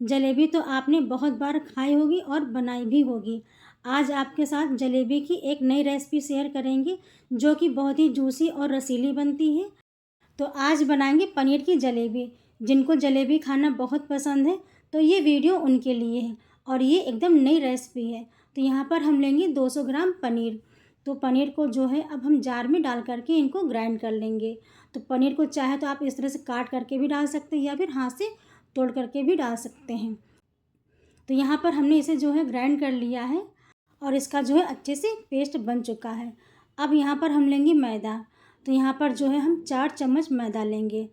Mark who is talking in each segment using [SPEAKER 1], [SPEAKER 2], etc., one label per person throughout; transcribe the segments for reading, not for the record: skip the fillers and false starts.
[SPEAKER 1] जलेबी तो आपने बहुत बार खाई होगी और बनाई भी होगी। आज आपके साथ जलेबी की एक नई रेसिपी शेयर करेंगे जो कि बहुत ही जूसी और रसीली बनती है। तो आज बनाएंगे पनीर की जलेबी। जिनको जलेबी खाना बहुत पसंद है तो ये वीडियो उनके लिए है और ये एकदम नई रेसिपी है। तो यहाँ पर हम लेंगे 200 ग्राम पनीर। तो पनीर को जो है अब हम जार में डाल करके इनको ग्राइंड कर लेंगे। तो पनीर को चाहे तो आप इस तरह से काट करके भी डाल सकते हैं या फिर हाथ से तोड़ करके भी डाल सकते हैं। तो यहाँ पर हमने इसे जो है ग्राइंड कर लिया है और इसका जो है अच्छे से पेस्ट बन चुका है। अब यहाँ पर हम लेंगे मैदा। तो यहाँ पर जो है हम 4 चम्मच मैदा लेंगे।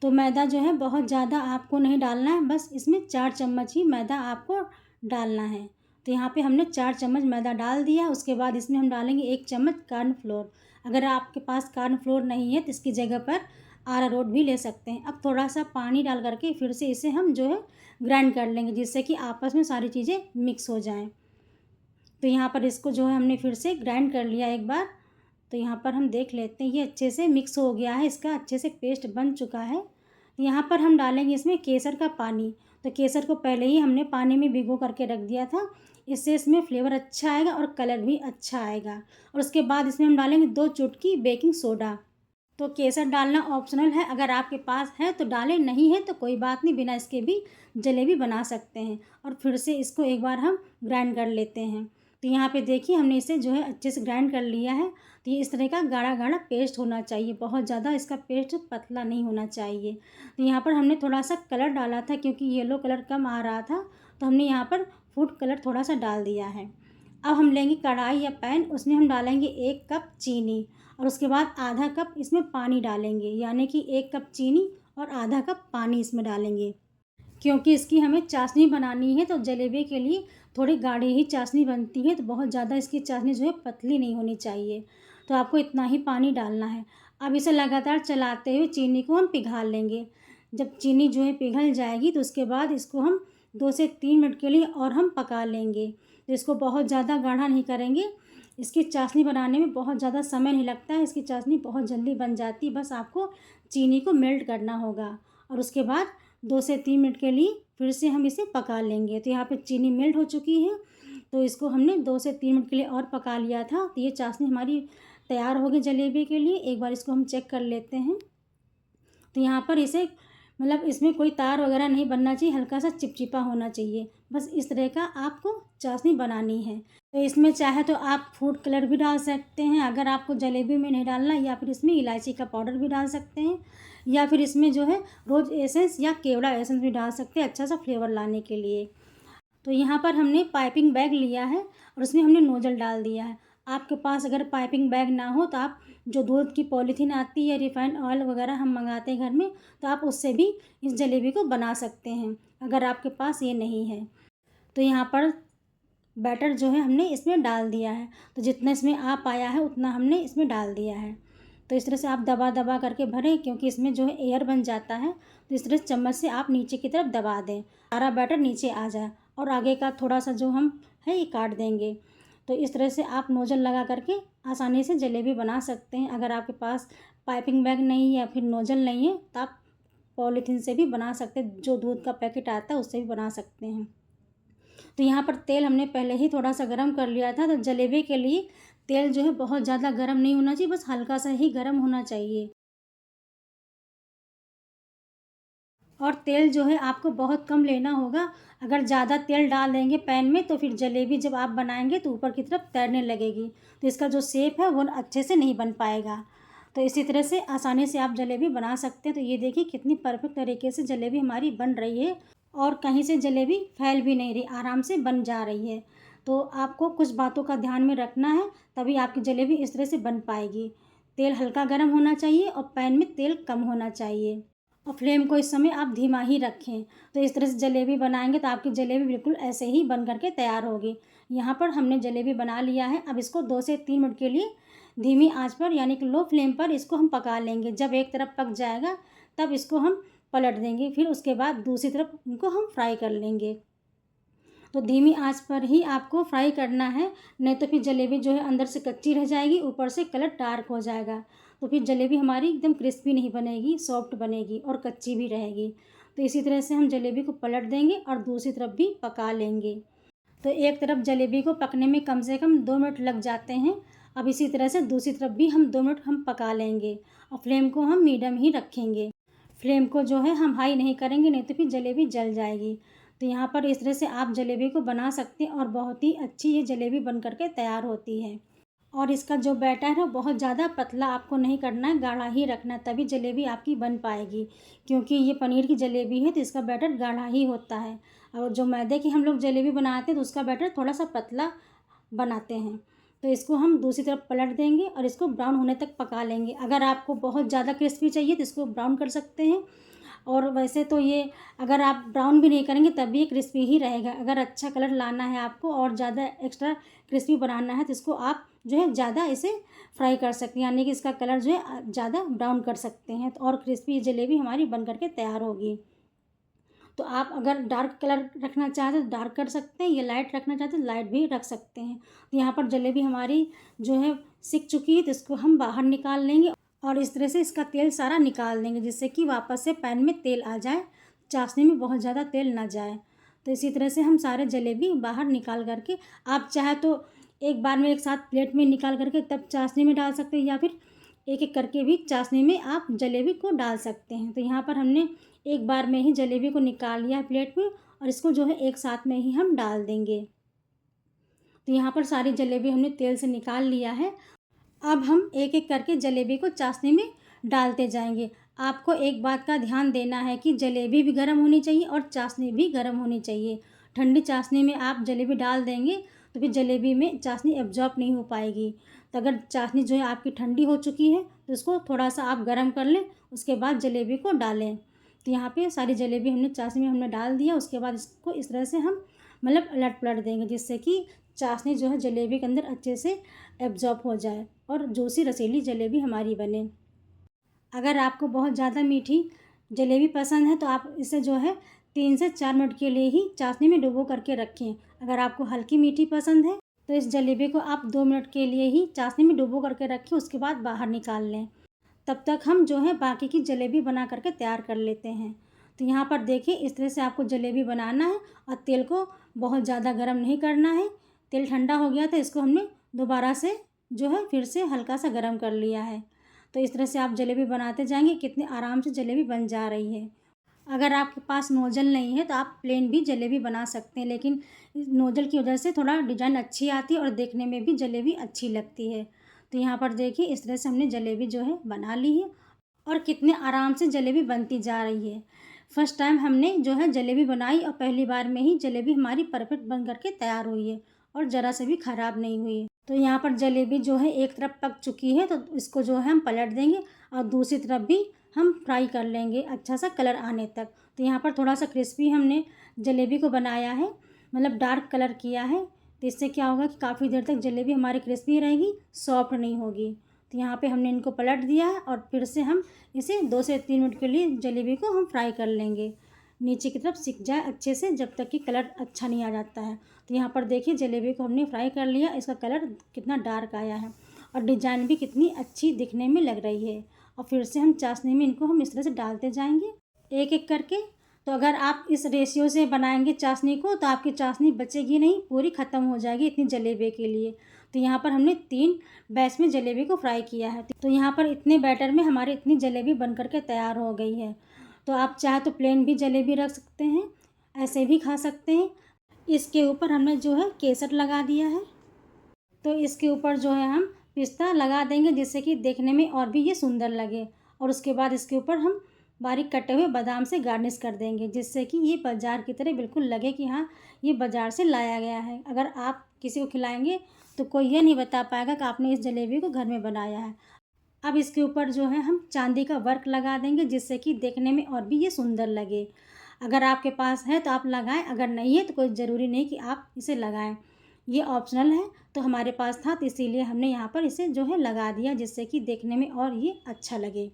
[SPEAKER 1] तो मैदा जो है बहुत ज़्यादा आपको नहीं डालना है, बस इसमें 4 चम्मच ही मैदा आपको डालना है। तो यहाँ पे हमने 4 चम्मच मैदा डाल दिया। उसके बाद इसमें हम डालेंगे 1 चम्मच कॉर्नफ्लोर। अगर आपके पास कॉर्नफ्लोर नहीं है तो इसकी जगह पर अरारोट भी ले सकते हैं। अब थोड़ा सा पानी डाल करके फिर से इसे हम जो है ग्राइंड कर लेंगे जिससे कि आपस में सारी चीज़ें मिक्स हो जाएँ। तो यहाँ पर इसको जो है हमने फिर से ग्राइंड कर लिया एक बार। तो यहाँ पर हम देख लेते हैं ये अच्छे से मिक्स हो गया है, इसका अच्छे से पेस्ट बन चुका है। यहाँ पर हम डालेंगे इसमें केसर का पानी। तो केसर को पहले ही हमने पानी में भिगो करके रख दिया था, इससे इसमें फ्लेवर अच्छा आएगा और कलर भी अच्छा आएगा। और उसके बाद इसमें हम डालेंगे 2 चुटकी बेकिंग सोडा। तो केसर डालना ऑप्शनल है, अगर आपके पास है तो डालें, नहीं है तो कोई बात नहीं, बिना इसके भी जलेबी बना सकते हैं। और फिर से इसको एक बार हम ग्राइंड कर लेते हैं। तो यहाँ पे देखिए हमने इसे जो है अच्छे से ग्राइंड कर लिया है। तो ये इस तरह का गाढ़ा गाढ़ा पेस्ट होना चाहिए, बहुत ज़्यादा इसका पेस्ट पतला नहीं होना चाहिए। तो यहाँ पर हमने थोड़ा सा कलर डाला था क्योंकि येलो कलर कम आ रहा था, तो हमने यहाँ पर फूड कलर थोड़ा सा डाल दिया है। अब हम लेंगे कढ़ाई या पैन, उसमें हम डालेंगे 1 कप चीनी और उसके बाद आधा कप इसमें पानी डालेंगे, यानी कि 1 कप चीनी और आधा कप पानी इसमें डालेंगे। क्योंकि इसकी हमें चाशनी बनानी है तो जलेबी के लिए थोड़ी गाढ़ी ही चाशनी बनती है, तो बहुत ज़्यादा इसकी चाशनी जो है पतली नहीं होनी चाहिए। तो आपको इतना ही पानी डालना है। अब इसे लगातार चलाते हुए चीनी को हम पिघाल लेंगे। जब चीनी जो है पिघल जाएगी तो उसके बाद इसको हम 2 से 3 मिनट के लिए और हम पका लेंगे। तो इसको बहुत ज़्यादा गाढ़ा नहीं करेंगे, इसकी चाशनी बनाने में बहुत ज़्यादा समय नहीं लगता है, इसकी चाशनी बहुत जल्दी बन जाती है, बस आपको चीनी को मेल्ट करना होगा। और उसके बाद 2 से 3 मिनट के लिए फिर से हम इसे पका लेंगे। तो यहाँ पे चीनी मेल्ट हो चुकी है, तो इसको हमने 2 से 3 मिनट के लिए और पका लिया था। तो ये चाशनी हमारी तैयार हो गई जलेबी के लिए। एक बार इसको हम चेक कर लेते हैं। तो यहाँ पर इसे मतलब इसमें कोई तार वगैरह नहीं बनना चाहिए, हल्का सा चिपचिपा होना चाहिए, बस इस तरह का आपको चाशनी बनानी है। तो इसमें चाहे तो आप फूड कलर भी डाल सकते हैं, अगर आपको जलेबी में नहीं डालना, या फिर इसमें इलायची का पाउडर भी डाल सकते हैं, या फिर इसमें जो है रोज़ एसेंस या केवड़ा एसेंस भी डाल सकते हैं अच्छा सा फ्लेवर लाने के लिए। तो यहाँ पर हमने पाइपिंग बैग लिया है और उसमें हमने नोजल डाल दिया है। आपके पास अगर पाइपिंग बैग ना हो तो आप जो दूध की पॉलीथीन आती है, रिफाइंड ऑयल वगैरह हम मंगाते हैं घर में, तो आप उससे भी इस जलेबी को बना सकते हैं अगर आपके पास ये नहीं है। तो यहाँ पर बैटर जो है हमने इसमें डाल दिया है। तो जितना इसमें आ पाया है उतना हमने इसमें डाल दिया है। तो इस तरह से आप दबा दबा करके भरें, क्योंकि इसमें जो है एयर बन जाता है। तो इस तरह से चम्मच से आप नीचे की तरफ दबा दें, सारा बैटर नीचे आ जाए, और आगे का थोड़ा सा जो हम है ये काट देंगे। तो इस तरह से आप नोजल लगा करके आसानी से जलेबी बना सकते हैं। अगर आपके पास पाइपिंग बैग नहीं है या फिर नोजल नहीं है तो आप पॉलीथीन से भी बना सकते हैं, जो दूध का पैकेट आता है उससे भी बना सकते हैं। तो यहाँ पर तेल हमने पहले ही थोड़ा सा गर्म कर लिया था। तो जलेबी के लिए तेल जो है बहुत ज़्यादा गर्म नहीं होना चाहिए, बस हल्का सा ही गर्म होना चाहिए। और तेल जो है आपको बहुत कम लेना होगा। अगर ज़्यादा तेल डाल देंगे पैन में तो फिर जलेबी जब आप बनाएंगे तो ऊपर की तरफ तैरने लगेगी, तो इसका जो शेप है वो अच्छे से नहीं बन पाएगा। तो इसी तरह से आसानी से आप जलेबी बना सकते हैं। तो ये देखिए कितनी परफेक्ट तरीके से जलेबी हमारी बन रही है और कहीं से जलेबी फैल भी नहीं रही, आराम से बन जा रही है। तो आपको कुछ बातों का ध्यान में रखना है, तभी आपकी जलेबी इस तरह से बन पाएगी। तेल हल्का गर्म होना चाहिए और पैन में तेल कम होना चाहिए, और फ्लेम को इस समय आप धीमा ही रखें। तो इस तरह से जलेबी बनाएंगे तो आपकी जलेबी बिल्कुल ऐसे ही बन करके तैयार होगी। यहाँ पर हमने जलेबी बना लिया है। अब इसको 2 से 3 मिनट के लिए धीमी आंच पर यानी कि लो फ्लेम पर इसको हम पका लेंगे। जब एक तरफ पक जाएगा तब इसको हम पलट देंगे, फिर उसके बाद दूसरी तरफ इनको हम फ्राई कर लेंगे। तो धीमी आंच पर ही आपको फ्राई करना है, नहीं तो फिर जलेबी जो है अंदर से कच्ची रह जाएगी, ऊपर से कलर डार्क हो जाएगा। तो फिर जलेबी हमारी एकदम क्रिस्पी नहीं बनेगी, सॉफ्ट बनेगी और कच्ची भी रहेगी। तो इसी तरह से हम जलेबी को पलट देंगे और दूसरी तरफ भी पका लेंगे। तो एक तरफ जलेबी को पकने में कम से कम 2 मिनट लग जाते हैं। अब इसी तरह से दूसरी तरफ भी हम 2 मिनट हम पका लेंगे और फ्लेम को हम मीडियम ही रखेंगे। फ्लेम को जो है हम हाई नहीं करेंगे, नहीं तो फिर जलेबी जल जाएगी। तो यहाँ पर इस तरह से आप जलेबी को बना सकते हैं और बहुत ही अच्छी ये जलेबी बन करके तैयार होती है। और इसका जो बैटर है बहुत ज़्यादा पतला आपको नहीं करना है, गाढ़ा ही रखना है, तभी जलेबी आपकी बन पाएगी। क्योंकि ये पनीर की जलेबी है तो इसका बैटर गाढ़ा ही होता है। और जो मैदे की हम लोग जलेबी बनाते हैं तो उसका बैटर थोड़ा सा पतला बनाते हैं। तो इसको हम दूसरी तरफ पलट देंगे और इसको ब्राउन होने तक पका लेंगे। अगर आपको बहुत ज़्यादा क्रिस्पी चाहिए तो इसको ब्राउन कर सकते हैं, और वैसे तो ये अगर आप ब्राउन भी नहीं करेंगे तब भी ये क्रिस्पी ही रहेगा। अगर अच्छा कलर लाना है आपको और ज़्यादा एक्स्ट्रा क्रिस्पी बनाना है तो इसको आप जो है ज़्यादा इसे फ्राई कर सकते हैं, यानी कि इसका कलर जो है ज़्यादा ब्राउन कर सकते हैं, तो और क्रिस्पी जलेबी हमारी बन करके तैयार होगी। तो आप अगर डार्क कलर रखना चाहते हैं तो डार्क कर सकते हैं, या लाइट रखना चाहते हैं तो लाइट भी रख सकते हैं। तो यहाँ पर जलेबी हमारी जो है सिक चुकी है, तो इसको हम बाहर निकाल लेंगे और इस तरह से इसका तेल सारा निकाल देंगे, जिससे कि वापस से पैन में तेल आ जाए, चाशनी में बहुत ज़्यादा तेल ना जाए। तो इसी तरह से हम सारे जलेबी बाहर निकाल करके, आप चाहे तो एक बार में एक साथ प्लेट में निकाल करके तब चाशनी में डाल सकते हैं, या फिर एक एक करके भी चाशनी में आप जलेबी को डाल सकते हैं। तो यहाँ पर हमने एक बार में ही जलेबी को निकाल लिया है प्लेट में, और इसको जो है एक साथ में ही हम डाल देंगे। तो यहाँ पर सारी जलेबी हमने तेल से निकाल लिया है। अब हम एक एक करके जलेबी को चाशनी में डालते जाएंगे। आपको एक बात का ध्यान देना है कि जलेबी भी गर्म होनी चाहिए और चाशनी भी गर्म होनी चाहिए। ठंडी चाशनी में आप जलेबी डाल देंगे तो फिर जलेबी में चाशनी एब्जॉर्ब नहीं हो पाएगी। तो अगर चाशनी जो है आपकी ठंडी हो चुकी है तो उसको थोड़ा सा आप गर्म कर लें, उसके बाद जलेबी को डालें। तो यहाँ पे सारी जलेबी हमने चाशनी में हमने डाल दिया। उसके बाद इसको इस तरह से हम मतलब उलट पलट देंगे, जिससे कि चाशनी जो है जलेबी के अंदर अच्छे से एब्जॉर्ब हो जाए और जूसी रसीली जलेबी हमारी बने। अगर आपको बहुत ज़्यादा मीठी जलेबी पसंद है तो आप इसे जो है 3 से 4 मिनट के लिए ही चाशनी में डुबो करके रखें। अगर आपको हल्की मीठी पसंद है तो इस जलेबी को आप 2 मिनट के लिए ही चाशनी में डुबो करके रखें, उसके बाद बाहर निकाल लें। तब तक हम जो है बाकी की जलेबी बना करके तैयार कर लेते हैं। तो यहाँ पर देखिए इस तरह से आपको जलेबी बनाना है और तेल को बहुत ज़्यादा गर्म नहीं करना है। तेल ठंडा हो गया तो इसको हमने दोबारा से जो है फिर से हल्का सा गर्म कर लिया है। तो इस तरह से आप जलेबी बनाते जाएंगे, कितने आराम से जलेबी बन जा रही है। अगर आपके पास नोजल नहीं है तो आप प्लेन भी जलेबी बना सकते हैं, लेकिन इस नोजल की वजह से थोड़ा डिज़ाइन अच्छी आती है और देखने में भी जलेबी अच्छी लगती है। तो यहाँ पर देखिए इस तरह से हमने जलेबी जो है बना ली है और कितने आराम से जलेबी बनती जा रही है। फर्स्ट टाइम हमने जो है जलेबी बनाई और पहली बार में ही जलेबी हमारी परफेक्ट बन करके तैयार हुई है और ज़रा से भी ख़राब नहीं हुई है। तो यहाँ पर जलेबी जो है एक तरफ पक चुकी है, तो इसको जो है हम पलट देंगे और दूसरी तरफ भी हम फ्राई कर लेंगे अच्छा सा कलर आने तक। तो यहाँ पर थोड़ा सा क्रिस्पी हमने जलेबी को बनाया है, मतलब डार्क कलर किया है। तो इससे क्या होगा कि काफ़ी देर तक जलेबी हमारी क्रिस्पी रहेगी, सॉफ्ट नहीं होगी। तो यहाँ पे हमने इनको पलट दिया है और फिर से हम इसे 2 से 3 मिनट के लिए जलेबी को हम फ्राई कर लेंगे, नीचे की तरफ सिक जाए अच्छे से, जब तक कि कलर अच्छा नहीं आ जाता है। तो यहाँ पर देखिए जलेबी को हमने फ्राई कर लिया, इसका कलर कितना डार्क आया है और डिज़ाइन भी कितनी अच्छी दिखने में लग रही है। और फिर से हम चाशनी में इनको हम इस तरह से डालते जाएंगे एक एक करके। तो अगर आप इस रेशियो से बनाएंगे चाशनी को तो आपकी चाशनी बचेगी नहीं, पूरी ख़त्म हो जाएगी इतनी जलेबी के लिए। तो यहाँ पर हमने 3 बैच में जलेबी को फ्राई किया है। तो यहाँ पर इतने बैटर में हमारी इतनी जलेबी बन करके तैयार हो गई है। तो आप चाहे तो प्लेन भी जलेबी रख सकते हैं, ऐसे भी खा सकते हैं। इसके ऊपर हमने जो है केसर लगा दिया है, तो इसके ऊपर जो है हम पिस्ता लगा देंगे, जिससे कि देखने में और भी ये सुंदर लगे। और उसके बाद इसके ऊपर हम बारीक कटे हुए बादाम से गार्निश कर देंगे, जिससे कि ये बाज़ार की तरह बिल्कुल लगे कि हाँ ये बाज़ार से लाया गया है। अगर आप किसी को खिलाएंगे तो कोई ये नहीं बता पाएगा कि आपने इस जलेबी को घर में बनाया है। अब इसके ऊपर जो है हम चांदी का वर्क लगा देंगे, जिससे कि देखने में और भी ये सुंदर लगे। अगर आपके पास है तो आप लगाएं, अगर नहीं है तो कोई ज़रूरी नहीं कि आप इसे लगाएं, ये ऑप्शनल है। तो हमारे पास था तो इसीलिए हमने यहाँ पर इसे जो है लगा दिया, जिससे कि देखने में और ये अच्छा लगे।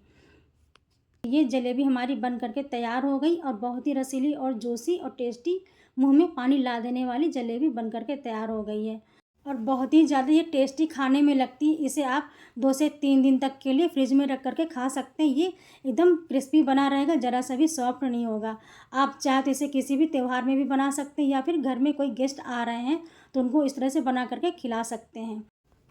[SPEAKER 1] ये जलेबी हमारी बन करके तैयार हो गई और बहुत ही रसीली और जूसी और टेस्टी, मुंह में पानी ला देने वाली जलेबी बन करके तैयार हो गई है। और बहुत ही ज़्यादा ये टेस्टी खाने में लगती है। इसे आप 2 से 3 दिन तक के लिए फ्रिज में रख कर के खा सकते हैं। ये एकदम क्रिस्पी बना रहेगा, ज़रा सा भी सॉफ्ट नहीं होगा। आप चाहे तो इसे किसी भी त्योहार में भी बना सकते हैं या फिर घर में कोई गेस्ट आ रहे हैं तो उनको इस तरह से बना करके खिला सकते हैं।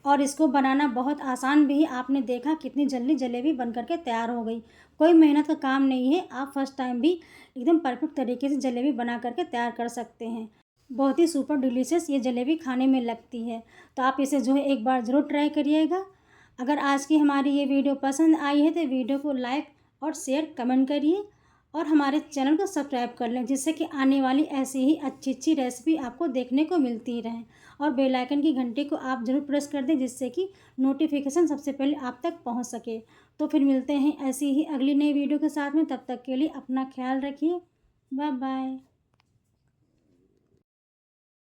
[SPEAKER 1] और इसको बनाना बहुत आसान भी है। आपने देखा कितनी जल्दी जलेबी बन करके तैयार हो गई। कोई मेहनत का काम नहीं है। आप फर्स्ट टाइम भी एकदम परफेक्ट तरीके से जलेबी बना करके तैयार कर सकते हैं। बहुत ही सुपर डिलीशियस ये जलेबी खाने में लगती है। तो आप इसे जो है एक बार ज़रूर ट्राई करिएगा। अगर आज की हमारी ये वीडियो पसंद आई है तो वीडियो को लाइक और शेयर कमेंट करिए और हमारे चैनल को सब्सक्राइब कर लें, जिससे कि आने वाली ऐसी ही अच्छी अच्छी रेसिपी आपको देखने को मिलती रहें। और बेल आइकन की घंटी को आप ज़रूर प्रेस कर दें, जिससे कि नोटिफिकेशन सबसे पहले आप तक पहुंच सके। तो फिर मिलते हैं ऐसी ही अगली नई वीडियो के साथ में। तब तक के लिए अपना ख्याल रखिए। Bye bye.